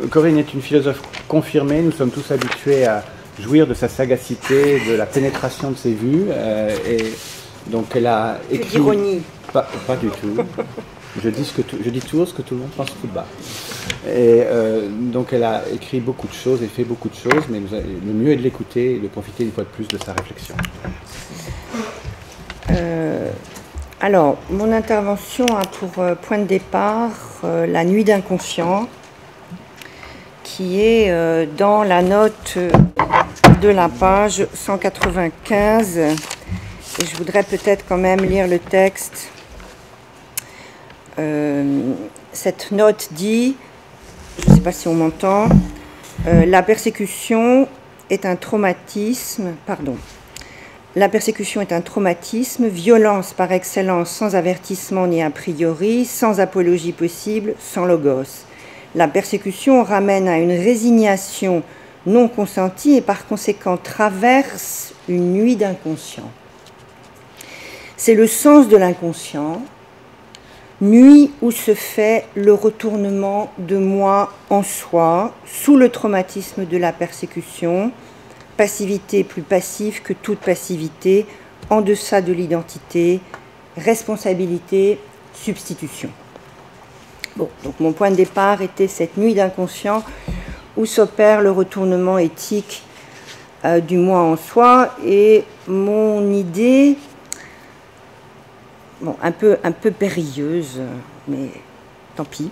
Corinne est une philosophe confirmée. Nous sommes tous habitués à jouir de sa sagacité, de la pénétration de ses vues. Et donc elle a écrit... L'ironie. Pas du tout. Je dis toujours ce que tout le monde pense tout bas. Et donc elle a écrit beaucoup de choses et fait beaucoup de choses, mais le mieux est de l'écouter et de profiter une fois de plus de sa réflexion. Alors, mon intervention a pour point de départ la nuit d'inconscient, qui est dans la note de la page 195. Et je voudrais peut-être quand même lire le texte. Cette note dit, je ne sais pas si on m'entend, la persécution est un traumatisme, la persécution est un traumatisme, violence par excellence, sans avertissement ni a priori, sans apologie possible, sans logos. La persécution ramène à une résignation non consentie et par conséquent traverse une nuit d'inconscient. C'est le sens de l'inconscient, nuit où se fait le retournement de moi en soi, sous le traumatisme de la persécution, passivité plus passive que toute passivité, en deçà de l'identité, responsabilité, substitution. Bon, donc mon point de départ était cette nuit d'inconscient où s'opère le retournement éthique du moi en soi, et mon idée, bon, un peu périlleuse, mais tant pis,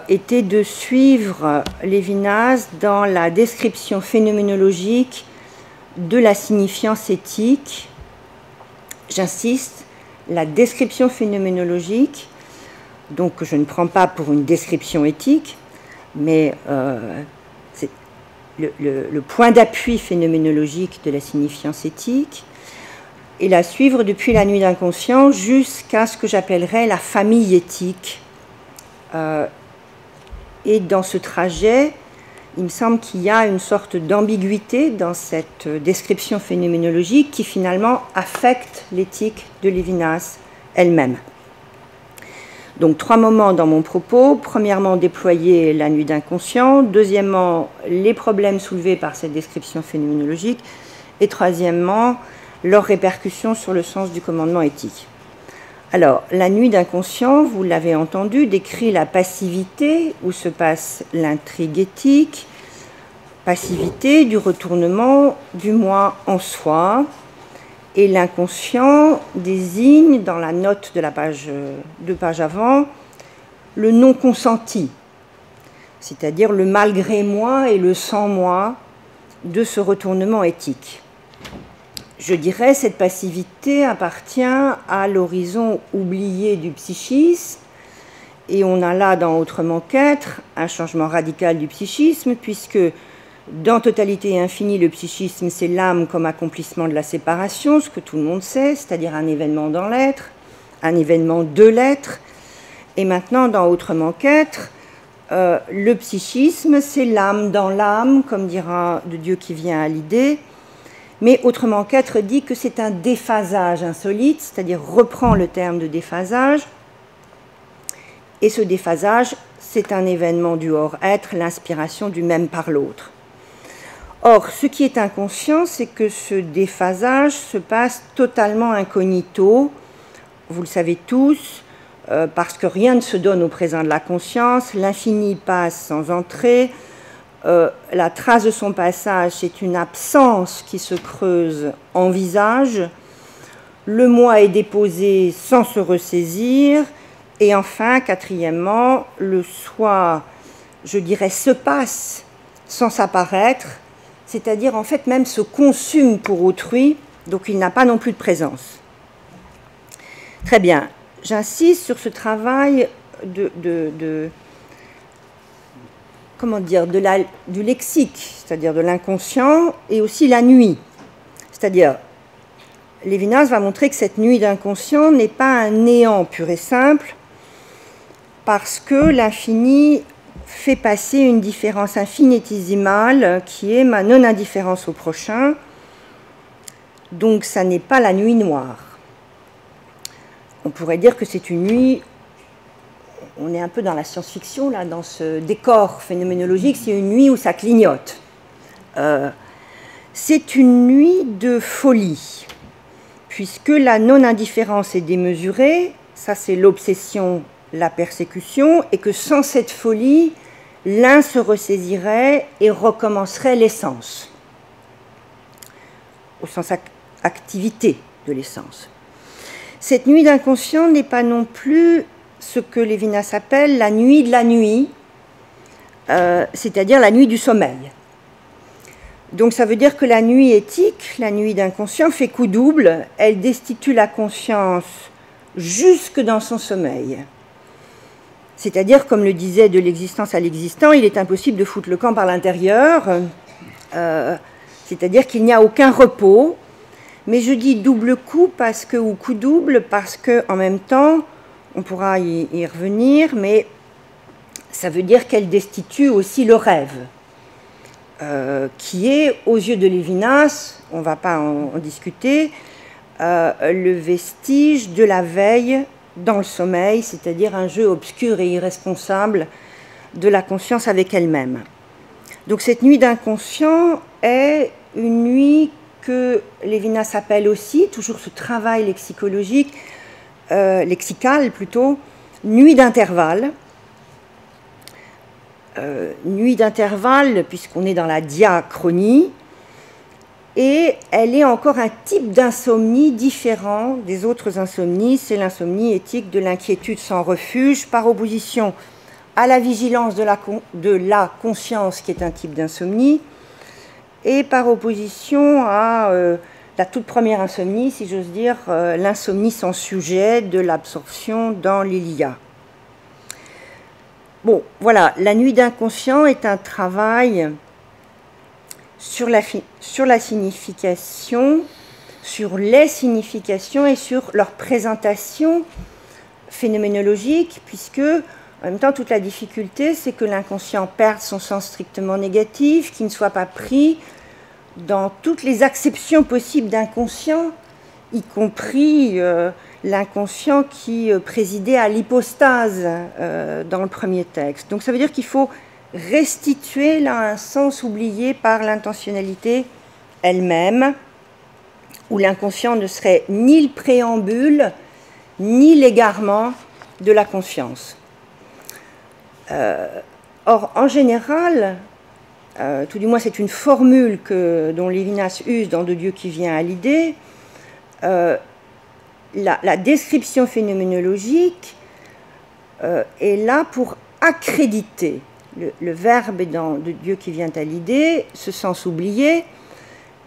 était de suivre Lévinas dans la description phénoménologique de la signifiance éthique. J'insiste, la description phénoménologique, donc que je ne prends pas pour une description éthique, mais c'est le point d'appui phénoménologique de la signifiance éthique, et la suivre depuis la nuit d'inconscient jusqu'à ce que j'appellerais la famille éthique. Et dans ce trajet, il me semble qu'il y a une sorte d'ambiguïté dans cette description phénoménologique qui finalement affecte l'éthique de Lévinas elle-même. Donc 3 moments dans mon propos. Premièrement, déployer la nuit d'inconscient. Deuxièmement, les problèmes soulevés par cette description phénoménologique. Et troisièmement, leurs répercussions sur le sens du commandement éthique. Alors, la nuit d'inconscient, vous l'avez entendu, décrit la passivité où se passe l'intrigue éthique, passivité du retournement du moi en soi, et l'inconscient désigne, dans la note de la page 2 pages avant, le non consenti, c'est-à-dire le malgré moi et le sans moi de ce retournement éthique. Je dirais, cette passivité appartient à l'horizon oublié du psychisme, et on a là, dans Autrement qu'être, un changement radical du psychisme, puisque dans Totalité et Infini, le psychisme, c'est l'âme comme accomplissement de la séparation, ce que tout le monde sait, c'est-à-dire un événement dans l'être, un événement de l'être. Et maintenant, dans Autrement qu'être, le psychisme, c'est l'âme dans l'âme, comme dira de Dieu qui vient à l'idée. Mais Autrement qu'être dit que c'est un déphasage insolite, c'est-à-dire reprend le terme de déphasage. Et ce déphasage, c'est un événement du hors-être, l'inspiration du même par l'autre. Or, ce qui est inconscient, c'est que ce déphasage se passe totalement incognito, vous le savez tous, parce que rien ne se donne au présent de la conscience, l'infini passe sans entrée, la trace de son passage, c'est une absence qui se creuse en visage, le moi est déposé sans se ressaisir, et enfin, quatrièmement, le soi, je dirais, se passe sans s'apparaître, c'est-à-dire en fait même se consume pour autrui, donc il n'a pas non plus de présence. Très bien, j'insiste sur ce travail du lexique, c'est-à-dire de l'inconscient, et aussi la nuit. C'est-à-dire, Lévinas va montrer que cette nuit d'inconscient n'est pas un néant pur et simple, parce que l'infini fait passer une différence infinitésimale qui est ma non-indifférence au prochain. Donc ça n'est pas la nuit noire. On pourrait dire que c'est une nuit, on est un peu dans la science-fiction, là, dans ce décor phénoménologique, c'est une nuit où ça clignote. C'est une nuit de folie, puisque la non-indifférence est démesurée, ça c'est l'obsession, la persécution, et que sans cette folie, l'un se ressaisirait et recommencerait l'essence, au sens activité de l'essence. Cette nuit d'inconscient n'est pas non plus ce que Lévinas appelle la nuit de la nuit, c'est-à-dire la nuit du sommeil. Donc ça veut dire que la nuit éthique, la nuit d'inconscient, fait coup double, elle destitue la conscience jusque dans son sommeil. C'est-à-dire, comme le disait de l'existence à l'existant, il est impossible de foutre le camp par l'intérieur, c'est-à-dire qu'il n'y a aucun repos. Mais je dis double coup ou coup double parce qu'en même temps, on pourra y revenir, mais ça veut dire qu'elle destitue aussi le rêve, qui est, aux yeux de Lévinas, on ne va pas en discuter, le vestige de la veille dans le sommeil, c'est-à-dire un jeu obscur et irresponsable de la conscience avec elle-même. Donc cette nuit d'inconscient est une nuit que Lévinas appelle aussi, toujours ce travail lexicologique, lexical plutôt, nuit d'intervalle. Nuit d'intervalle, puisqu'on est dans la diachronie, et elle est encore un type d'insomnie différent des autres insomnies, c'est l'insomnie éthique de l'inquiétude sans refuge, par opposition à la vigilance de la conscience, qui est un type d'insomnie, et par opposition à la toute première insomnie, si j'ose dire, l'insomnie sans sujet de l'absorption dans l'Ilia. Bon, voilà, la nuit d'inconscient est un travail sur la signification, sur les significations et sur leur présentation phénoménologique, puisque, en même temps, toute la difficulté, c'est que l'inconscient perde son sens strictement négatif, qu'il ne soit pas pris dans toutes les acceptions possibles d'inconscient, y compris l'inconscient qui présidait à l'hypostase dans le premier texte. Donc ça veut dire qu'il faut restituer là un sens oublié par l'intentionnalité elle-même, où l'inconscient ne serait ni le préambule, ni l'égarement de la conscience. Or, en général, tout du moins c'est une formule dont Lévinas use dans De Dieu qui vient à l'idée, la description phénoménologique est là pour accréditer. Le verbe est dans De Dieu qui vient à l'idée, ce sens oublié,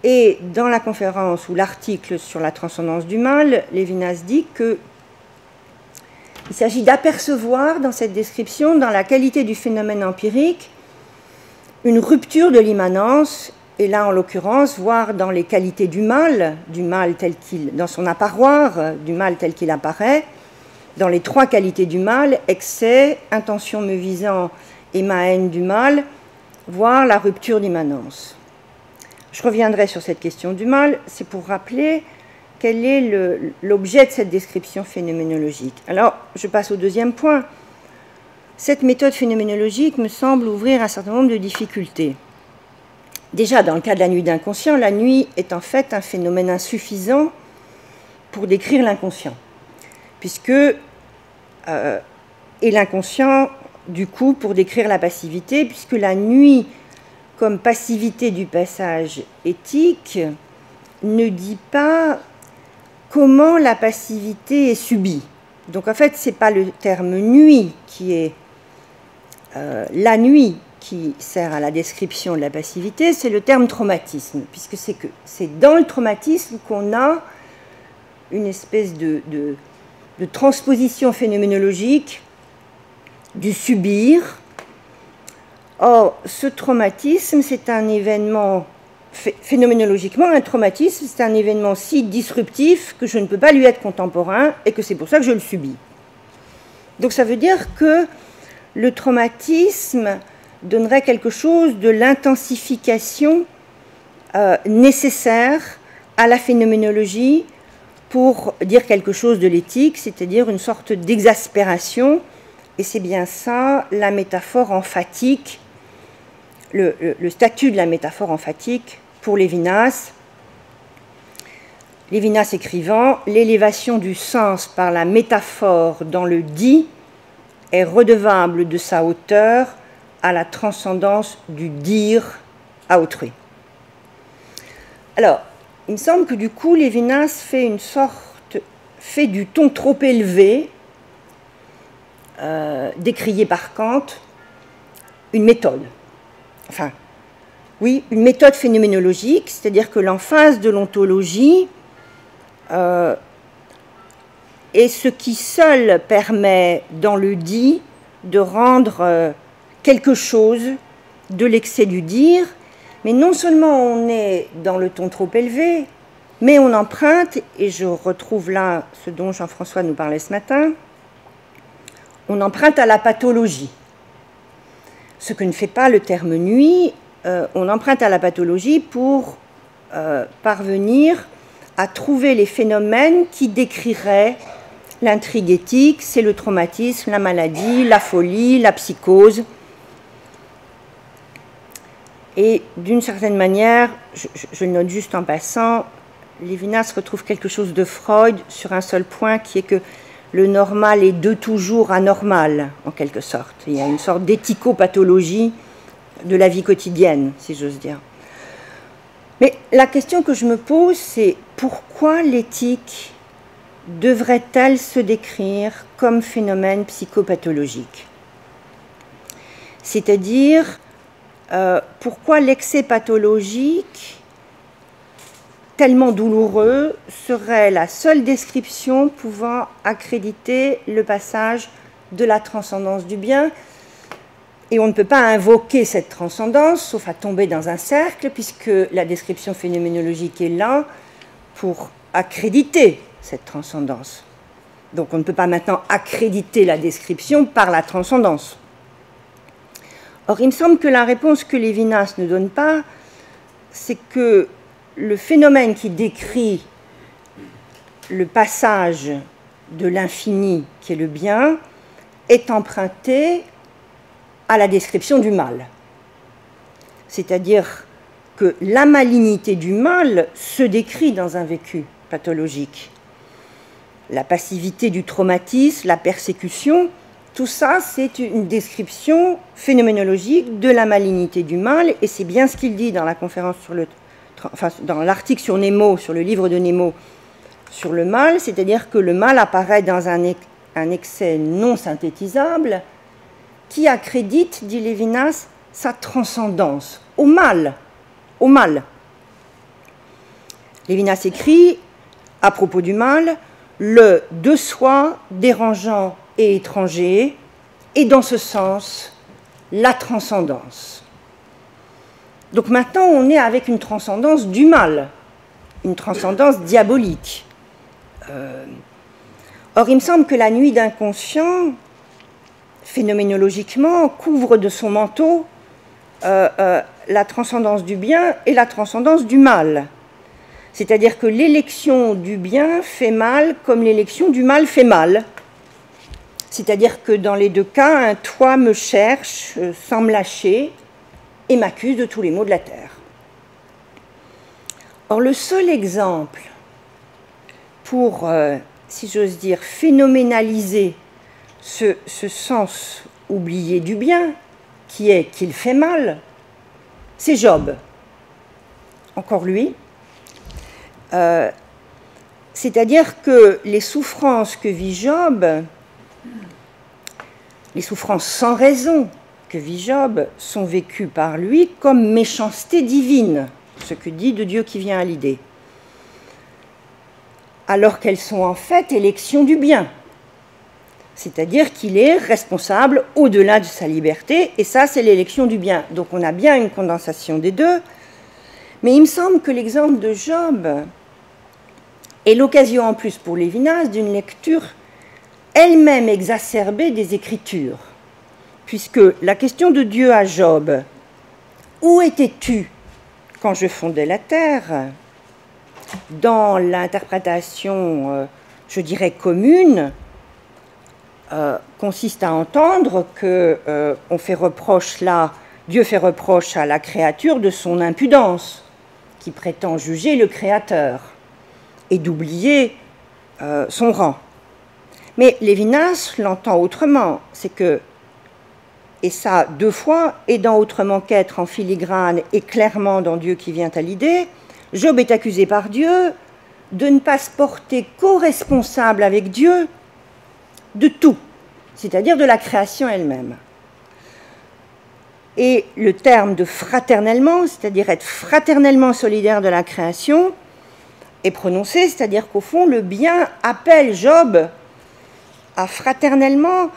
et dans la conférence ou l'article sur la transcendance du mal, Lévinas dit qu'il s'agit d'apercevoir dans cette description, dans la qualité du phénomène empirique, une rupture de l'immanence, et là en l'occurrence, voir dans les qualités du mal tel qu'il, dans son apparoir, du mal tel qu'il apparaît, dans les trois qualités du mal, excès, intention me visant et ma haine du mal, voir la rupture d'immanence. Je reviendrai sur cette question du mal, c'est pour rappeler quel est l'objet de cette description phénoménologique. Alors, je passe au deuxième point. Cette méthode phénoménologique me semble ouvrir un certain nombre de difficultés. Déjà, dans le cas de la nuit d'inconscient, la nuit est en fait un phénomène insuffisant pour décrire l'inconscient, puisque, et l'inconscient, du coup, pour décrire la passivité, puisque la nuit, comme passivité du passage éthique, ne dit pas comment la passivité est subie. Donc, en fait, ce n'est pas le terme nuit qui est la nuit qui sert à la description de la passivité, c'est le terme traumatisme, puisque c'est dans le traumatisme qu'on a une espèce de transposition phénoménologique du subir. Or, ce traumatisme, c'est un événement, phénoménologiquement, un traumatisme, c'est un événement si disruptif que je ne peux pas lui être contemporain et que c'est pour ça que je le subis. Donc ça veut dire que le traumatisme donnerait quelque chose de l'intensification nécessaire à la phénoménologie pour dire quelque chose de l'éthique, c'est-à-dire une sorte d'exaspération et c'est bien ça la métaphore emphatique, le statut de la métaphore emphatique pour Lévinas. Lévinas écrivant « L'élévation du sens par la métaphore dans le dit est redevable de sa hauteur à la transcendance du dire à autrui. » Alors, il me semble que du coup, Lévinas fait du ton trop élevé, décrié par Kant, une méthode. Enfin, oui, une méthode phénoménologique, c'est-à-dire que l'emphase de l'ontologie est ce qui seul permet, dans le dit, de rendre quelque chose de l'excès du dire, mais non seulement on est dans le ton trop élevé, mais on emprunte, et je retrouve là ce dont Jean-François nous parlait ce matin, on emprunte à la pathologie. Ce que ne fait pas le terme nuit, on emprunte à la pathologie pour parvenir à trouver les phénomènes qui décriraient l'intrigue éthique, c'est le traumatisme, la maladie, la folie, la psychose. Et d'une certaine manière, je le note juste en passant, Lévinas retrouve quelque chose de Freud sur un seul point, qui est que le normal est de toujours anormal, en quelque sorte. Il y a une sorte d'éthico-pathologie de la vie quotidienne, si j'ose dire. Mais la question que je me pose, c'est pourquoi l'éthique devrait-elle se décrire comme phénomène psychopathologique? C'est-à-dire, pourquoi l'excès pathologique, tellement douloureux, serait la seule description pouvant accréditer le passage de la transcendance du bien. Et on ne peut pas invoquer cette transcendance, sauf à tomber dans un cercle, puisque la description phénoménologique est là pour accréditer cette transcendance. Donc on ne peut pas maintenant accréditer la description par la transcendance. Or, il me semble que la réponse que Lévinas ne donne pas, c'est que le phénomène qui décrit le passage de l'infini, qui est le bien, est emprunté à la description du mal. C'est-à-dire que la malignité du mal se décrit dans un vécu pathologique. La passivité du traumatisme, la persécution, tout ça, c'est une description phénoménologique de la malignité du mal, et c'est bien ce qu'il dit dans la conférence dans l'article sur Nemo, sur le livre de Nemo, sur le mal, c'est-à-dire que le mal apparaît dans un excès non synthétisable qui accrédite, dit Lévinas, sa transcendance au mal. Au mal. Lévinas écrit, à propos du mal, le de soi dérangeant et étranger, et dans ce sens, la transcendance. Donc maintenant, on est avec une transcendance du mal, une transcendance diabolique. Or, il me semble que la nuit d'inconscient, phénoménologiquement, couvre de son manteau la transcendance du bien et la transcendance du mal. C'est-à-dire que l'élection du bien fait mal comme l'élection du mal fait mal. C'est-à-dire que dans les deux cas, un toi me cherche sans me lâcher et m'accuse de tous les maux de la terre. Or, le seul exemple pour, si j'ose dire, phénoménaliser ce sens oublié du bien, qui est qu'il fait mal, c'est Job. Encore lui. C'est-à-dire que les souffrances que vit Job, les souffrances sans raison que vit Job, sont vécues par lui comme méchanceté divine, ce que dit de Dieu qui vient à l'idée, alors qu'elles sont en fait élection du bien. C'est-à-dire qu'il est responsable au-delà de sa liberté, et ça, c'est l'élection du bien. Donc on a bien une condensation des deux, mais il me semble que l'exemple de Job est l'occasion en plus pour Lévinas d'une lecture elle-même exacerbée des Écritures, puisque la question de Dieu à Job, « Où étais-tu quand je fondais la terre ?» dans l'interprétation, je dirais, commune, consiste à entendre que Dieu fait reproche à la créature de son impudence, qui prétend juger le Créateur, et d'oublier son rang. Mais Lévinas l'entend autrement, c'est que, et ça 2 fois, et dans Autrement qu'être en filigrane et clairement dans Dieu qui vient à l'idée, Job est accusé par Dieu de ne pas se porter co-responsable avec Dieu de tout, c'est-à-dire de la création elle-même. Et le terme de fraternellement, c'est-à-dire être fraternellement solidaire de la création, est prononcé, c'est-à-dire qu'au fond, le bien appelle Job à fraternellement,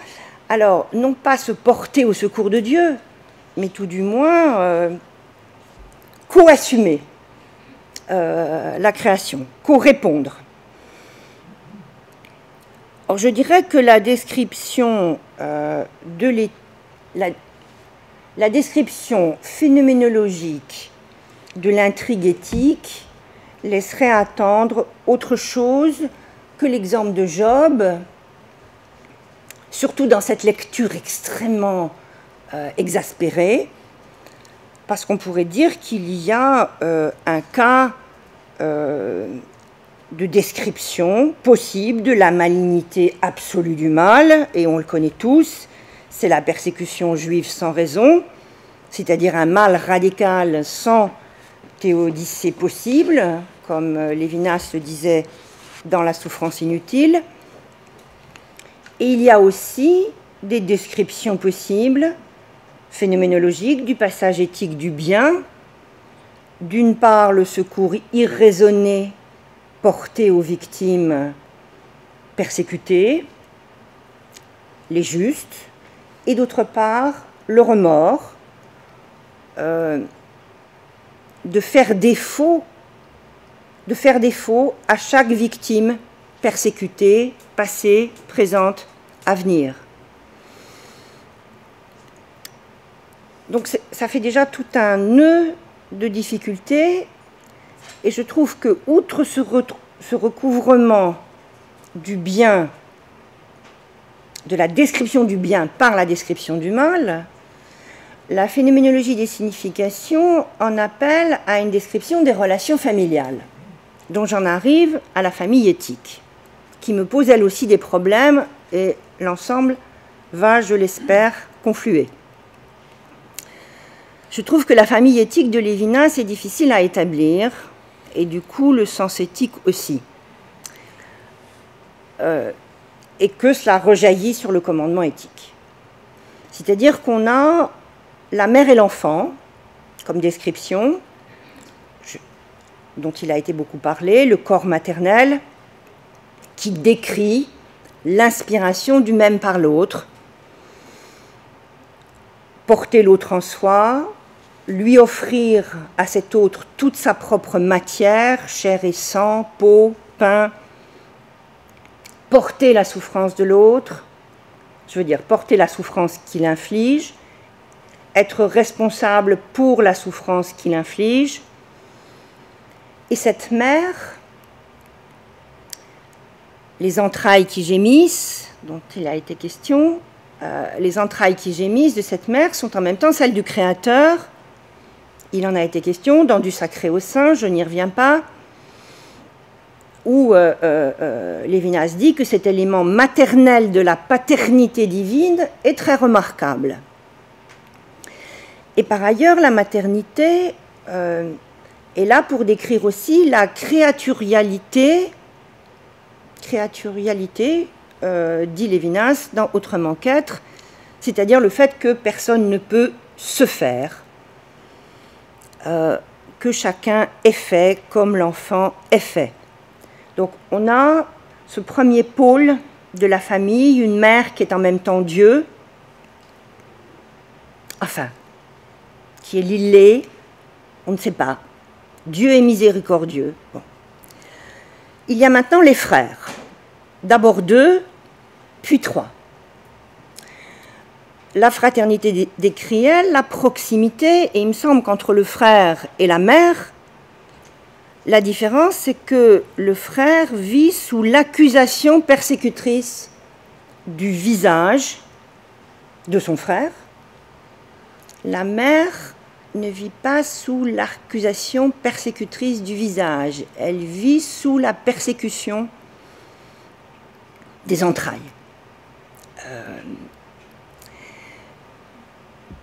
alors non pas se porter au secours de Dieu, mais tout du moins co-assumer la création, co-répondre. Alors je dirais que la description la description phénoménologique de l'intrigue éthique laisserait attendre autre chose que l'exemple de Job, surtout dans cette lecture extrêmement exaspérée, parce qu'on pourrait dire qu'il y a un cas de description possible de la malignité absolue du mal, et on le connaît tous, c'est la persécution juive sans raison, c'est-à-dire un mal radical sans théodicée possible, comme Lévinas le disait dans La souffrance inutile. Et il y a aussi des descriptions possibles, phénoménologiques, du passage éthique du bien. D'une part, le secours irraisonné porté aux victimes persécutées, les justes, et d'autre part, le remords, de faire défaut à chaque victime persécutée, passée, présente, à venir. Donc ça fait déjà tout un nœud de difficultés, et je trouve que, outre ce recouvrement du bien, de la description du bien par la description du mal, la phénoménologie des significations en appelle à une description des relations familiales, dont j'en arrive à la famille éthique, qui me pose elle aussi des problèmes, et l'ensemble va, je l'espère, confluer. Je trouve que la famille éthique de Lévinas est difficile à établir, et du coup le sens éthique aussi, et que cela rejaillit sur le commandement éthique. C'est-à-dire qu'on a la mère et l'enfant comme description, dont il a été beaucoup parlé, le corps maternel, qui décrit l'inspiration du même par l'autre, porter l'autre en soi, lui offrir à cet autre toute sa propre matière, chair et sang, peau, pain, porter la souffrance de l'autre, je veux dire porter la souffrance qu'il inflige, être responsable pour la souffrance qu'il inflige. Et cette mère, les entrailles qui gémissent, dont il a été question, les entrailles qui gémissent de cette mère sont en même temps celles du Créateur. Il en a été question dans Du Sacré au Saint, je n'y reviens pas, où Lévinas dit que cet élément maternel de la paternité divine est très remarquable. Et par ailleurs, la maternité est là pour décrire aussi la créaturialité, dit Lévinas dans Autrement qu'être, c'est-à-dire le fait que personne ne peut se faire, que chacun est fait comme l'enfant est fait. Donc on a ce premier pôle de la famille, une mère qui est en même temps Dieu, enfin, qui est l'illé, on ne sait pas. Dieu est miséricordieux. Bon. Il y a maintenant les frères. D'abord 2, puis 3. La fraternité décrit elle, la proximité, et il me semble qu'entre le frère et la mère, la différence, c'est que le frère vit sous l'accusation persécutrice du visage de son frère. La mère ne vit pas sous l'accusation persécutrice du visage, elle vit sous la persécution des entrailles.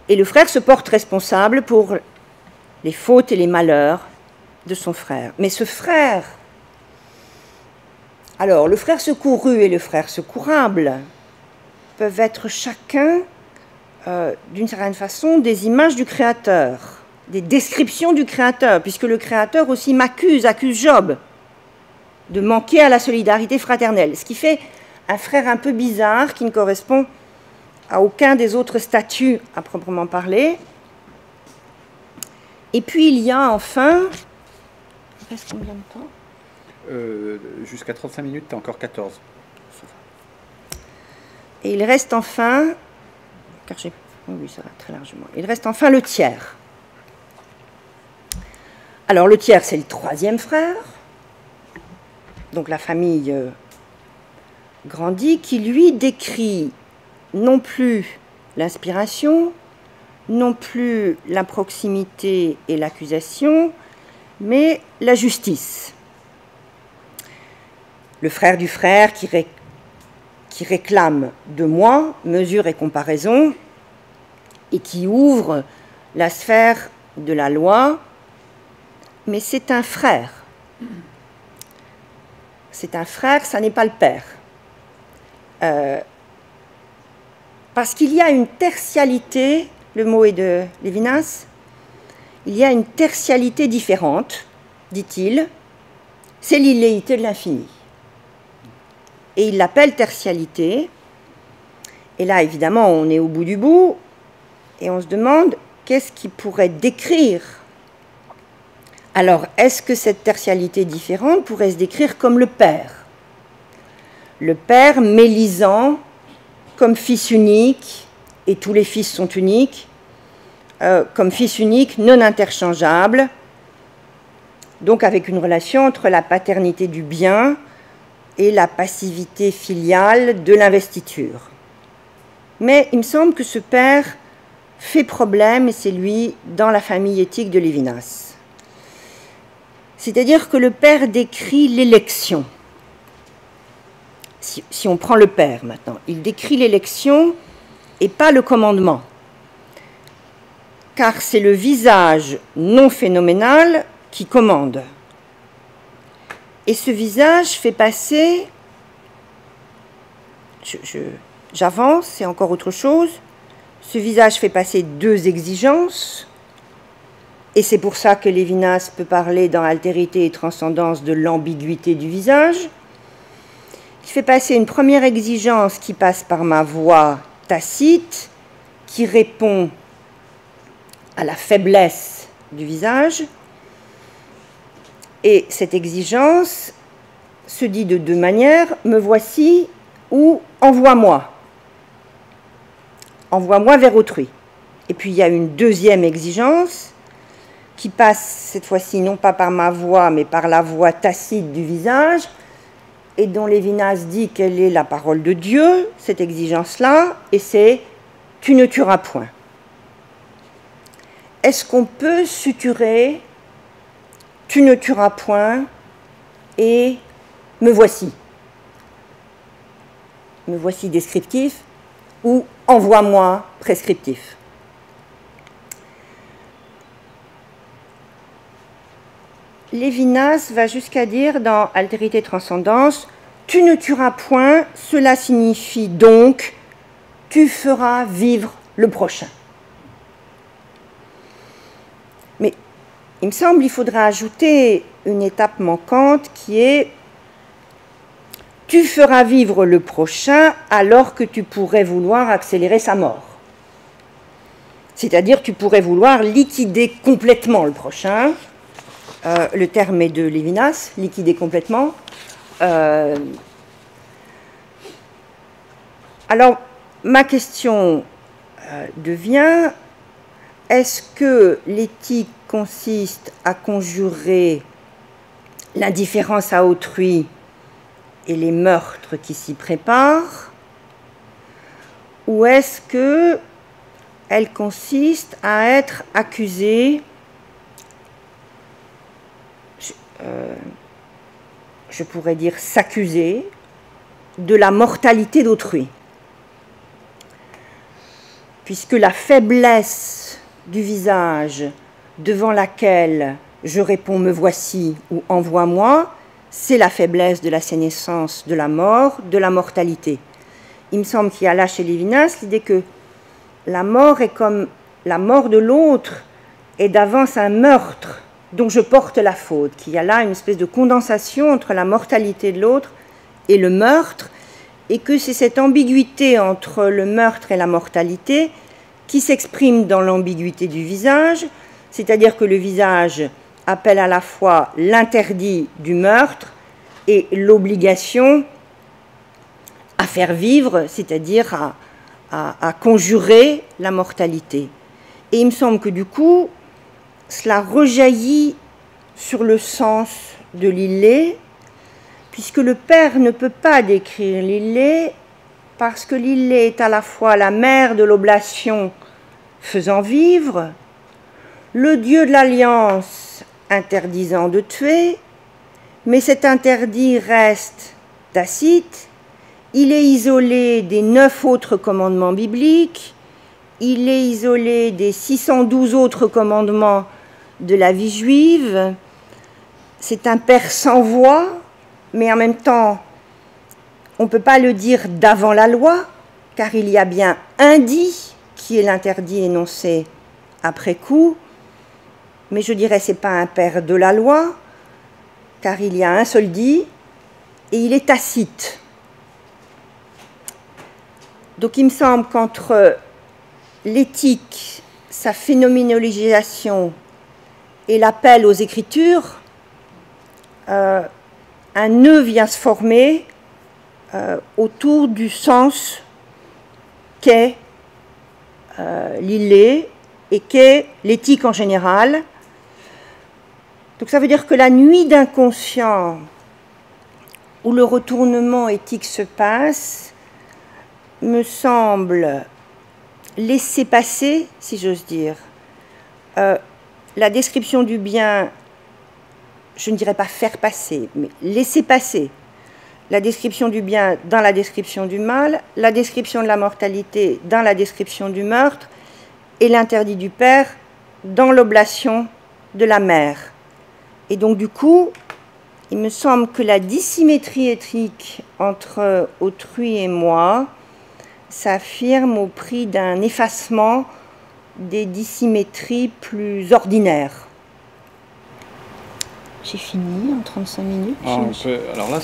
Et le frère se porte responsable pour les fautes et les malheurs de son frère. Mais ce frère, alors le frère secouru et le frère secourable peuvent être chacun, d'une certaine façon, des images du Créateur, des descriptions du Créateur, puisque le Créateur aussi accuse Job de manquer à la solidarité fraternelle, ce qui fait un frère un peu bizarre qui ne correspond à aucun des autres statuts à proprement parler. Et puis il y a enfin... Il reste combien de temps Jusqu'à 35 minutes, tu as encore 14. Et il reste enfin... Car j'ai... Oui, ça va très largement. Il reste enfin le tiers. Alors le tiers, c'est le troisième frère. Donc la famille grandit, qui lui décrit non plus l'inspiration, non plus la proximité et l'accusation, mais la justice. Le frère du frère qui réclame de moi mesure et comparaison et qui ouvre la sphère de la loi, mais c'est un frère. C'est un frère, ça n'est pas le père. Parce qu'il y a une tertialité, le mot est de Lévinas, il y a une tertialité différente, dit-il, c'est l'illéité de l'infini. Et il l'appelle tertialité. Et là, évidemment, on est au bout du bout, et on se demande qu'est-ce qui pourrait décrire. Alors, est-ce que cette tertialité différente pourrait se décrire comme le Père? Le Père mélisant comme fils unique, et tous les fils sont uniques, comme fils unique non interchangeable, donc avec une relation entre la paternité du bien et la passivité filiale de l'investiture. Mais il me semble que ce père fait problème, et c'est lui dans la famille éthique de Lévinas. C'est-à-dire que le père décrit l'élection. Si on prend le père maintenant, il décrit l'élection et pas le commandement. Car c'est le visage non phénoménal qui commande. Et ce visage fait passer, j'avance, c'est encore autre chose, ce visage fait passer deux exigences, et c'est pour ça que Lévinas peut parler dans Altérité et Transcendance de l'ambiguïté du visage. Il fait passer une première exigence qui passe par ma voix tacite, qui répond à la faiblesse du visage. Et cette exigence se dit de deux manières, me voici ou envoie-moi. Envoie-moi vers autrui. Et puis il y a une deuxième exigence qui passe cette fois-ci non pas par ma voix, mais par la voix tacite du visage, et dont Lévinas dit qu'elle est la parole de Dieu, cette exigence-là, et c'est « tu ne tueras point ». Est-ce qu'on peut suturer « tu ne tueras point » et « me voici ». Me voici descriptif ou « envoie-moi prescriptif ». Lévinas va jusqu'à dire dans Altérité et Transcendance, tu ne tueras point, cela signifie donc tu feras vivre le prochain. Mais il me semble qu'il faudra ajouter une étape manquante qui est tu feras vivre le prochain alors que tu pourrais vouloir accélérer sa mort. C'est-à-dire tu pourrais vouloir liquider complètement le prochain. Le terme est de Lévinas, liquider complètement. Alors, ma question devient, est-ce que l'éthique consiste à conjurer l'indifférence à autrui et les meurtres qui s'y préparent, ou est-ce qu'elle consiste à être accusée, je pourrais dire s'accuser, de la mortalité d'autrui? Puisque la faiblesse du visage devant laquelle je réponds « me voici » ou « envoie-moi », c'est la faiblesse de la sénescence, de la mort, de la mortalité. Il me semble qu'il y a là chez Lévinas l'idée que la mort est comme la mort de l'autre est d'avance un meurtre dont je porte la faute, qu'il y a là une espèce de condensation entre la mortalité de l'autre et le meurtre, et que c'est cette ambiguïté entre le meurtre et la mortalité qui s'exprime dans l'ambiguïté du visage, c'est-à-dire que le visage appelle à la fois l'interdit du meurtre et l'obligation à faire vivre, c'est-à-dire à conjurer la mortalité. Et il me semble que du coup, cela rejaillit sur le sens de Lillé, puisque le père ne peut pas décrire Lillé, parce que Lillé est à la fois la mère de l'oblation faisant vivre, le dieu de l'alliance interdisant de tuer, mais cet interdit reste tacite, il est isolé des 9 autres commandements bibliques, il est isolé des 612 autres commandements de la vie juive, c'est un père sans voix, mais en même temps, on ne peut pas le dire d'avant la loi, car il y a bien un dit qui est l'interdit énoncé après coup, mais je dirais que ce n'est pas un père de la loi, car il y a un seul dit, et il est tacite. Donc il me semble qu'entre l'éthique, sa phénoménologisation et l'appel aux Écritures, un nœud vient se former autour du sens qu'est Lillé et qu'est l'éthique en général. Donc ça veut dire que la nuit d'inconscient où le retournement éthique se passe me semble laisser passer, si j'ose dire, la description du bien, je ne dirais pas faire passer, mais laisser passer la description du bien dans la description du mal, la description de la mortalité dans la description du meurtre, et l'interdit du père dans l'oblation de la mère. Et donc du coup, il me semble que la dissymétrie éthique entre autrui et moi s'affirme au prix d'un effacement des dissymétries plus ordinaires. J'ai fini en 35 minutes. Alors là,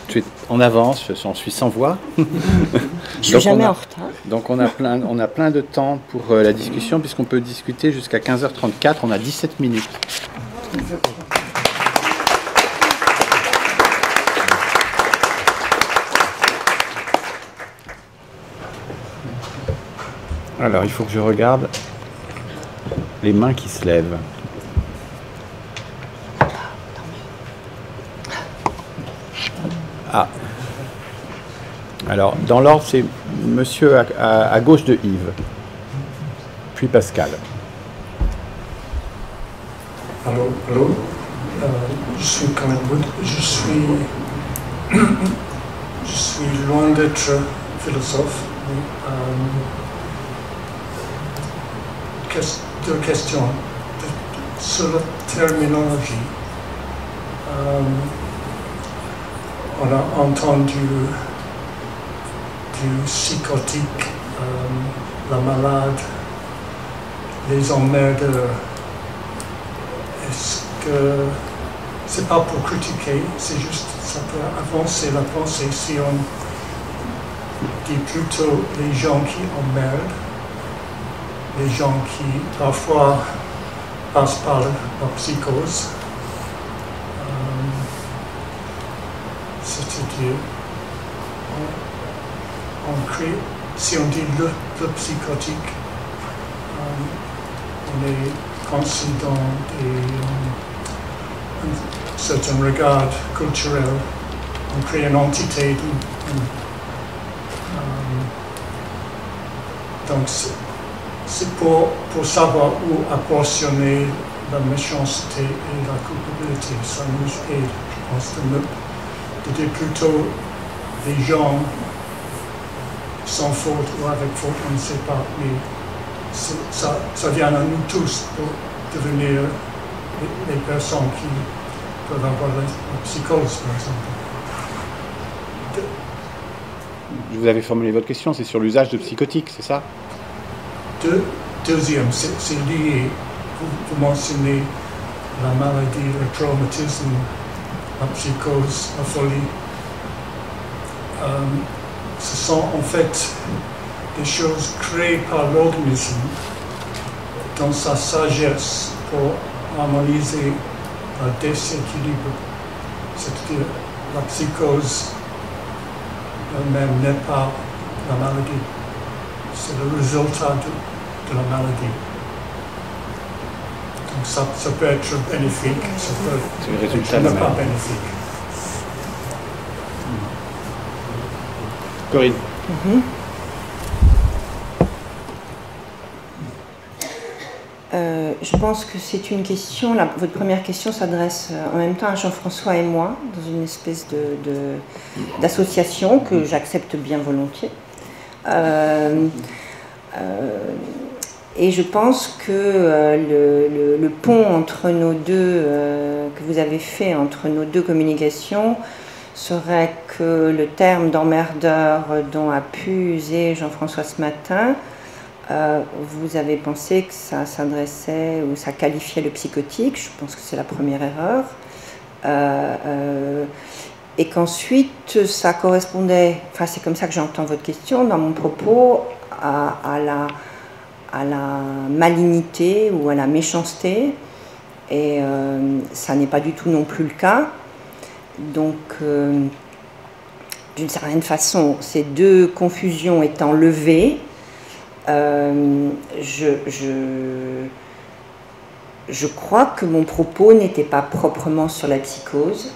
tu es en avance, j'en suis sans voix. Je ne suis jamais en retard. Donc on a plein de temps pour la discussion, puisqu'on peut discuter jusqu'à 15h34, on a 17 minutes. Alors, il faut que je regarde les mains qui se lèvent. Ah. Alors, dans l'ordre, c'est monsieur à gauche de Yves, puis Pascal. Allô, je suis Colin Wood. Je suis loin d'être philosophe. Deux questions sur la terminologie. On a entendu du psychotique, la malade, les emmerdeurs. Est-ce que c'est pas pour critiquer, c'est juste ça peut avancer la pensée si on dit plutôt les gens qui emmerdent, les gens qui parfois passent par la psychose, c'est-à-dire on crée, si on dit le psychotique, on est conscient dans un certain regard culturel, on crée une entité Donc c'est pour savoir où apportionner la méchanceté et la culpabilité. Ça nous aide, je pense, de dire plutôt les gens sans faute ou avec faute, on ne sait pas, mais ça vient à nous tous pour devenir les personnes qui peuvent avoir la psychose, par exemple. Vous avez formulé votre question, c'est sur l'usage de psychotiques, c'est ça? Deuxième, c'est lié, vous mentionnez la maladie, le traumatisme, la psychose, la folie. Ce sont en fait des choses créées par l'organisme dans sa sagesse pour harmoniser le déséquilibre. C'est-à-dire la psychose elle-même n'est pas la maladie. C'est le résultat de la maladie. Donc ça peut être bénéfique, ça peut être pas bénéfique. Corinne. Je pense que c'est une question, votre première question s'adresse en même temps à Jean-François et moi, dans une espèce d'association que j'accepte bien volontiers. Et je pense que le pont entre nos deux, que vous avez fait entre nos deux communications, serait que le terme d'emmerdeur dont a pu user Jean-François ce matin, vous avez pensé que ça s'adressait ou ça qualifiait le psychotique. Je pense que c'est la première erreur. Et qu'ensuite, ça correspondait, enfin c'est comme ça que j'entends votre question dans mon propos, à la malignité ou à la méchanceté. Et ça n'est pas du tout non plus le cas. Donc, d'une certaine façon, ces deux confusions étant levées, je crois que mon propos n'était pas proprement sur la psychose.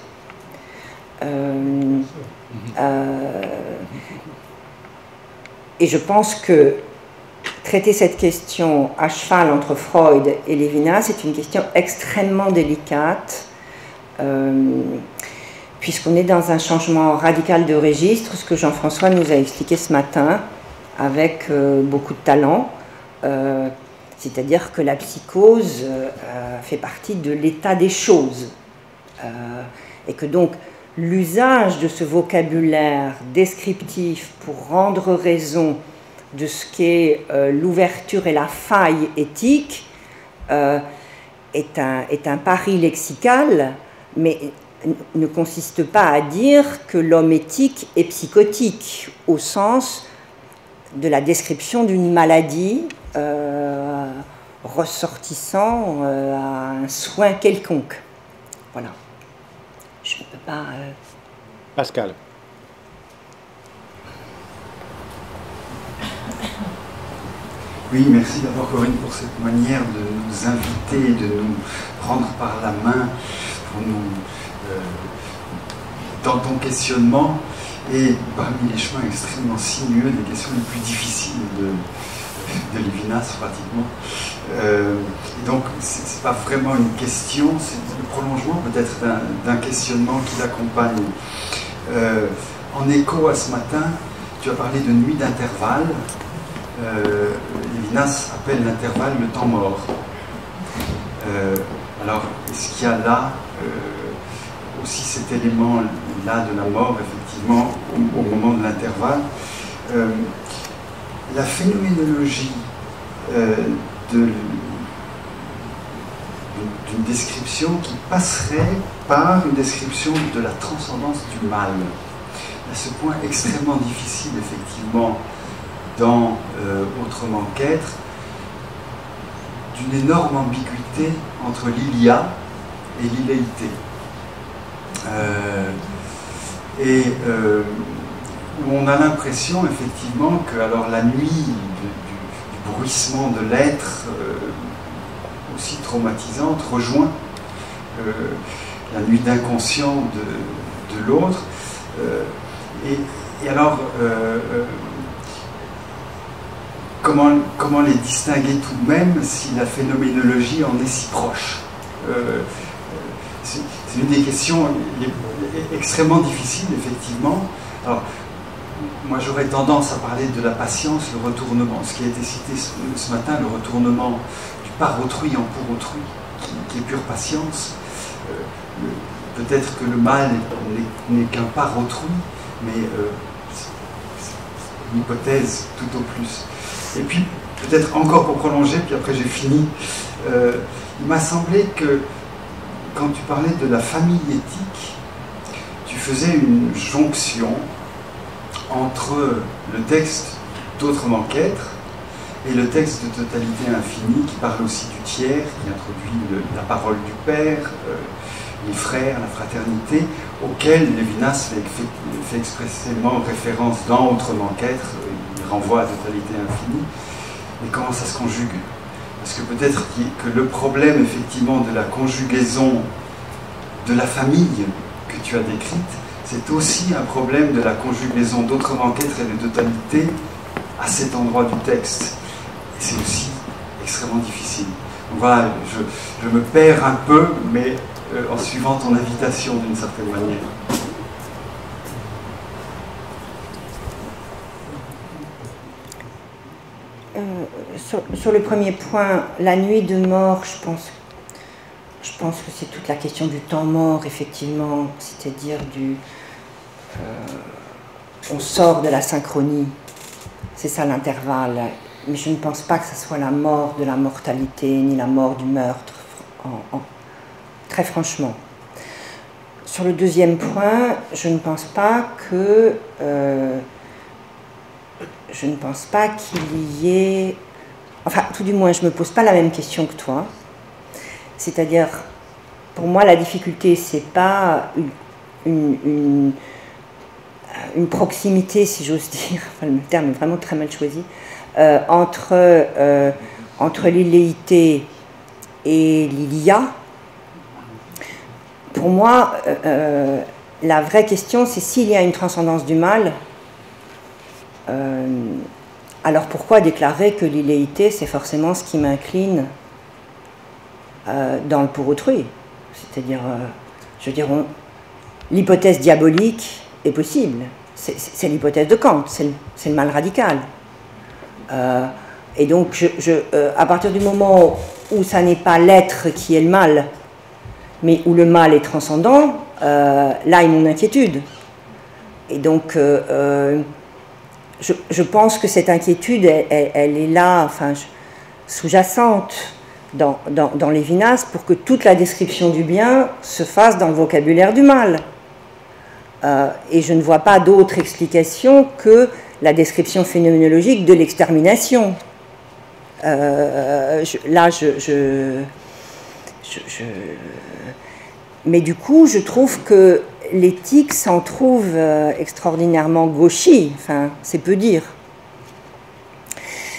Et je pense que traiter cette question à cheval entre Freud et Lévinas, c'est une question extrêmement délicate, puisqu'on est dans un changement radical de registre, ce que Jean-François nous a expliqué ce matin, avec beaucoup de talent, c'est-à-dire que la psychose fait partie de l'état des choses, et que donc l'usage de ce vocabulaire descriptif pour rendre raison de ce qu'est l'ouverture et la faille éthique est un pari lexical, mais ne consiste pas à dire que l'homme éthique est psychotique, au sens de la description d'une maladie ressortissant à un soin quelconque. Voilà. Je ne peux pas... Pascal. Oui, merci d'abord Corinne pour cette manière de nous inviter, de nous prendre par la main pour nous, dans ton questionnement, et parmi les chemins extrêmement sinueux, des questions les plus difficiles de Lévinas pratiquement. Et donc c'est pas vraiment une question, c'est le prolongement peut-être d'un questionnement qui l'accompagne. En écho à ce matin, tu as parlé de nuit d'intervalle. Lévinas appelle l'intervalle le temps mort. Alors, est-ce qu'il y a là aussi cet élément-là de la mort, effectivement, au moment de l'intervalle? La phénoménologie d'une description qui passerait par une description de la transcendance du mal. À ce point extrêmement difficile, effectivement, dans Autrement qu'être, d'une énorme ambiguïté entre l'ilia et l'iléité. Où on a l'impression effectivement que alors la nuit du bruissement de l'être aussi traumatisante rejoint la nuit d'inconscient de l'autre. Et alors comment les distinguer tout de même si la phénoménologie en est si proche? C'est une des questions extrêmement difficiles, effectivement. Alors, moi, j'aurais tendance à parler de la patience, le retournement. Ce qui a été cité ce matin, le retournement du par autrui en pour autrui, qui est pure patience. Peut-être que le mal n'est qu'un par autrui, mais c'est une hypothèse tout au plus. Et puis, peut-être encore pour prolonger, puis après j'ai fini, il m'a semblé que quand tu parlais de la famille éthique, tu faisais une jonction entre le texte d'Autrement qu'être et le texte de Totalité infinie qui parle aussi du tiers, qui introduit la parole du Père, les frères, la fraternité, auquel Lévinas fait expressément référence dans Autrement qu'être, il renvoie à Totalité infinie. Mais comment ça se conjugue? Parce que peut-être que le problème effectivement de la conjugaison de la famille que tu as décrite, c'est aussi un problème de la conjugaison d'Autrement qu'être et de Totalité à cet endroit du texte. Et c'est aussi extrêmement difficile. Donc voilà, je me perds un peu, mais en suivant ton invitation d'une certaine manière. Sur le premier point, la nuit de mort, je pense que c'est toute la question du temps mort, effectivement, c'est-à-dire on sort de la synchronie, c'est ça l'intervalle, mais je ne pense pas que ce soit la mort de la mortalité, ni la mort du meurtre, très franchement. Sur le deuxième point, je ne pense pas qu'il y ait... Enfin, tout du moins, je ne me pose pas la même question que toi. C'est-à-dire, pour moi, la difficulté, c'est pas une proximité, si j'ose dire, enfin, le terme est vraiment très mal choisi, entre l'illéité et l'ilia. Pour moi, la vraie question, c'est s'il y a une transcendance du mal, alors pourquoi déclarer que l'illéité, c'est forcément ce qui m'incline dans le pour autrui? C'est-à-dire, je veux dire, l'hypothèse diabolique est possible. C'est l'hypothèse de Kant, c'est le mal radical. Et donc, à partir du moment où ça n'est pas l'être qui est le mal, mais où le mal est transcendant, là est mon inquiétude. Et donc, je pense que cette inquiétude, elle est là, enfin, sous-jacente dans Lévinas, pour que toute la description du bien se fasse dans le vocabulaire du mal. Et je ne vois pas d'autre explication que la description phénoménologique de l'extermination. Mais du coup, je trouve que l'éthique s'en trouve extraordinairement gauchie, enfin, c'est peu dire.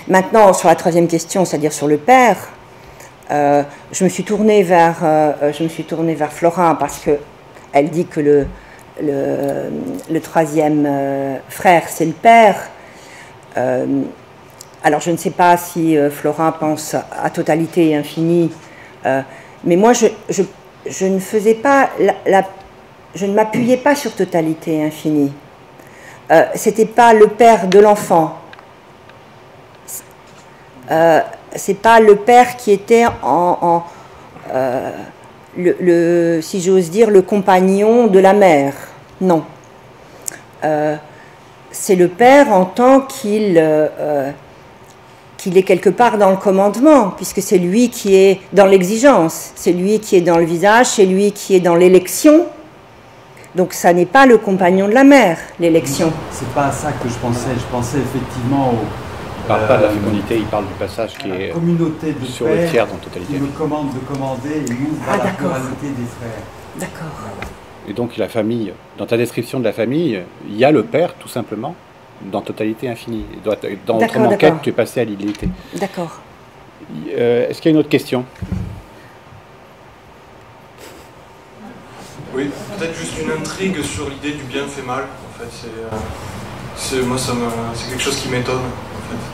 Maintenant, sur la troisième question, c'est-à-dire sur le père, je me suis tournée vers Florin parce qu'elle dit que le troisième frère, c'est le père. Alors, je ne sais pas si Florin pense à totalité et infinie, mais moi, je ne faisais pas je ne m'appuyais pas sur totalité et infinie. C'était pas le père de l'enfant. C'est pas le père qui était si j'ose dire, le compagnon de la mère. Non. C'est le père en tant qu'il est quelque part dans le commandement, puisque c'est lui qui est dans l'exigence, c'est lui qui est dans le visage, c'est lui qui est dans l'élection. Donc ça n'est pas le compagnon de la mère, l'élection. C'est pas à ça que je pensais. Je pensais effectivement Il ne parle pas de la fécondité, il parle du passage qui est communauté de sur le tiers dans Totalité. Qui me commande de commander et m'ouvre à la pluralité des frères. D'accord. Et donc la famille, dans ta description de la famille, il y a le père tout simplement dans Totalité infinie. Dans Autrement qu'être, tu es passé à l'illéité. D'accord. Est-ce qu'il y a une autre question? Oui, peut-être juste une intrigue sur l'idée du bien fait mal. En fait, moi, c'est quelque chose qui m'étonne. En fait. Donc,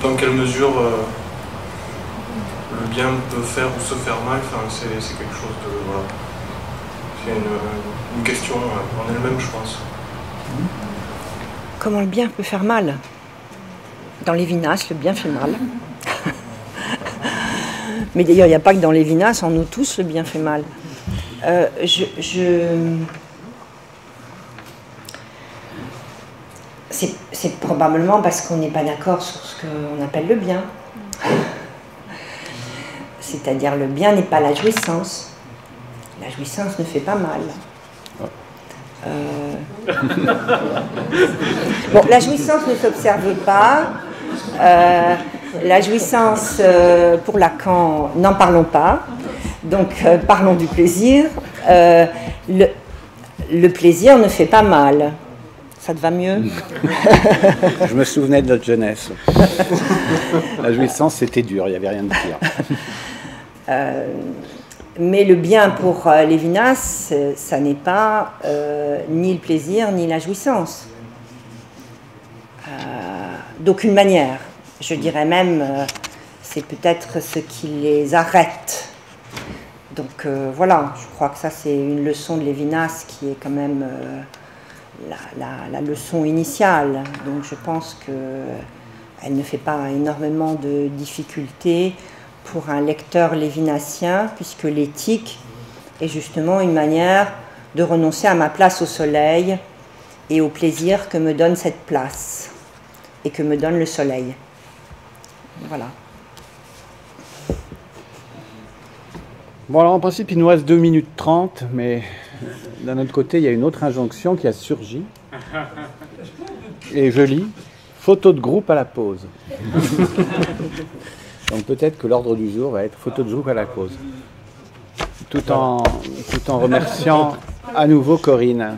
dans quelle mesure le bien peut faire ou se faire mal, enfin, c'est quelque chose de... Voilà. C'est une question en elle-même, je pense. Comment le bien peut faire mal? Dans Lévinas, le bien fait mal. Mais d'ailleurs, il n'y a pas que dans Lévinas, en nous tous, le bien fait mal. C'est probablement parce qu'on n'est pas d'accord sur ce qu'on appelle le bien. C'est-à-dire, le bien n'est pas la jouissance. La jouissance ne fait pas mal. Bon, la jouissance ne s'observe pas. La jouissance, pour Lacan, n'en parlons pas. Donc, parlons du plaisir. Le plaisir ne fait pas mal. Ça te va mieux? Je me souvenais de notre jeunesse. La jouissance, c'était dur, il n'y avait rien de pire. Mais le bien pour Lévinas, ça n'est pas ni le plaisir ni la jouissance. D'aucune manière. Je dirais même, c'est peut-être ce qui les arrête. Donc voilà, je crois que ça c'est une leçon de Lévinas qui est quand même la leçon initiale. Donc je pense qu'elle ne fait pas énormément de difficultés pour un lecteur lévinassien, puisque l'éthique est justement une manière de renoncer à ma place au soleil et au plaisir que me donne cette place et que me donne le soleil. Voilà. Bon, alors en principe, il nous reste 2 minutes 30, mais d'un autre côté, il y a une autre injonction qui a surgi. Et je lis « Photo de groupe à la pause ». Donc peut-être que l'ordre du jour va être photo de groupe à la pause. Tout en remerciant à nouveau Corinne.